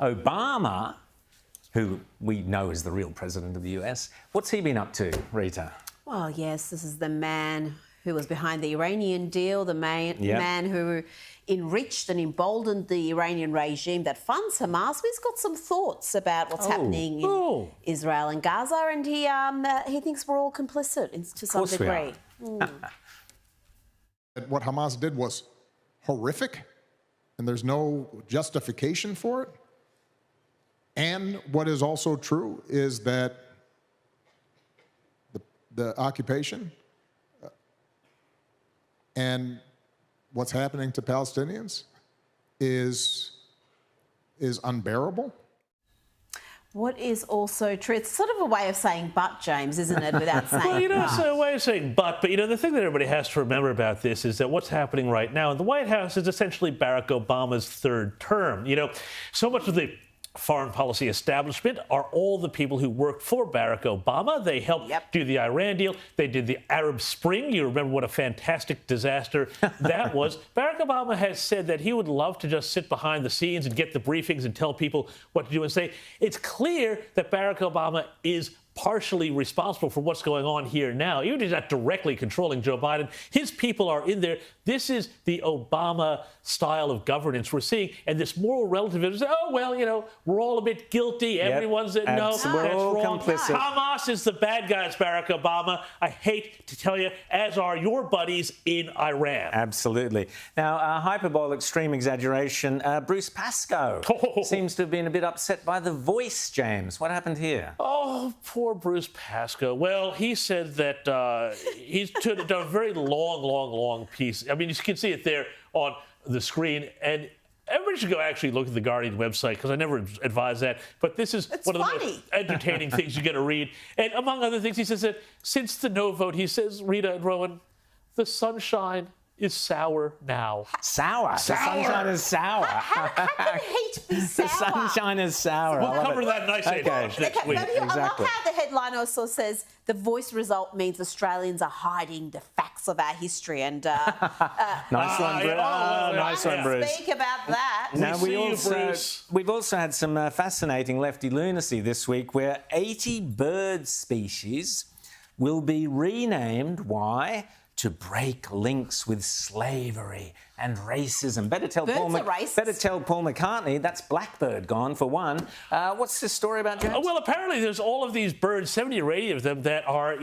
Obama, who we know is the real president of the US, what's he been up to, Rita? Well, yes, this is the man who was behind the Iranian deal, the man who enriched and emboldened the Iranian regime that funds Hamas. He's got some thoughts about what's happening in Israel and Gaza, and he thinks we're all complicit to some degree. What Hamas did was horrific, and there's no justification for it. And what is also true is that the occupation and what's happening to Palestinians is unbearable. What is also true, it's sort of a way of saying but, James, isn't it, without saying well, but. It's a way of saying but, the thing that everybody has to remember about this is that what's happening right now in the White House is essentially Barack Obama's third term. So much of the foreign policy establishment are all the people who worked for Barack Obama. They helped do the Iran deal. They did the Arab Spring. You remember what a fantastic disaster that was. Barack Obama has said that he would love to just sit behind the scenes and get the briefings and tell people what to do and say. It's clear that Barack Obama is partially responsible for what's going on here now. Even if he's not directly controlling Joe Biden, his people are in there. This is the Obama style of governance we're seeing. And this moral relativism, we're all a bit guilty. Everyone's no, that's wrong. Complicit. Hamas is the bad guys, Barack Obama. I hate to tell you, as are your buddies in Iran. Absolutely. Now, hyperbole, extreme exaggeration. Bruce Pascoe seems to have been a bit upset by The Voice, James. What happened here? Oh, poor Bruce Pascoe. Well, he said that he's done a very long piece. I mean, you can see it there on the screen. And everybody should go actually look at the Guardian website, because I never advise that. But this is one of the most entertaining things you get to read. And among other things, he says that since the no vote, he says, Rita and Rowan, the sunshine is sour now. Sour? The sunshine is sour. How can heat be sour? The sunshine is sour. We'll cover that nice next week. I love how the headline also says the Voice result means Australians are hiding the facts of our history. And nice one, Bruce. Nice one, Bruce. Speak about that. Now, we've also had some fascinating lefty lunacy this week, where 80 bird species will be renamed. Why? To break links with slavery and racism. Better tell Paul McCartney that's blackbird gone, for one. What's this story about, James? Well, apparently there's all of these birds, 70 or 80 of them, that are,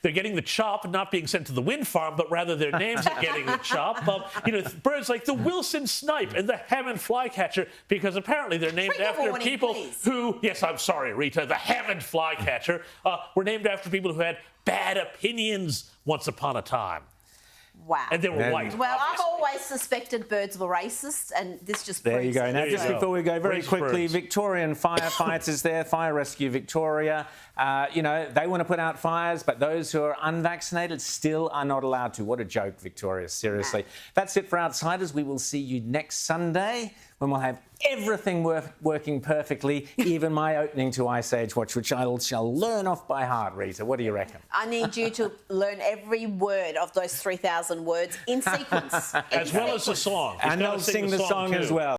they're getting the chop and not being sent to the wind farm, but rather their names are getting the chop. Birds like the Wilson snipe and the Hammond flycatcher, because apparently they're named after people who, yes, I'm sorry, Rita, the Hammond flycatcher were named after people who had bad opinions once upon a time. Wow. And they were white. Well, I've always suspected birds were racist, and this just There you go. Now, just before we go, very quickly, Victorian firefighters there, Fire Rescue Victoria, they want to put out fires, but those who are unvaccinated still are not allowed to. What a joke, Victoria, seriously. That's it for Outsiders. We will see you next Sunday, when we'll have everything working perfectly, even my opening to Ice Age Watch, which I shall learn off by heart, Rita. What do you reckon? I need you to learn every word of those 3,000 words in sequence. As well as the song. And they'll sing the song as well.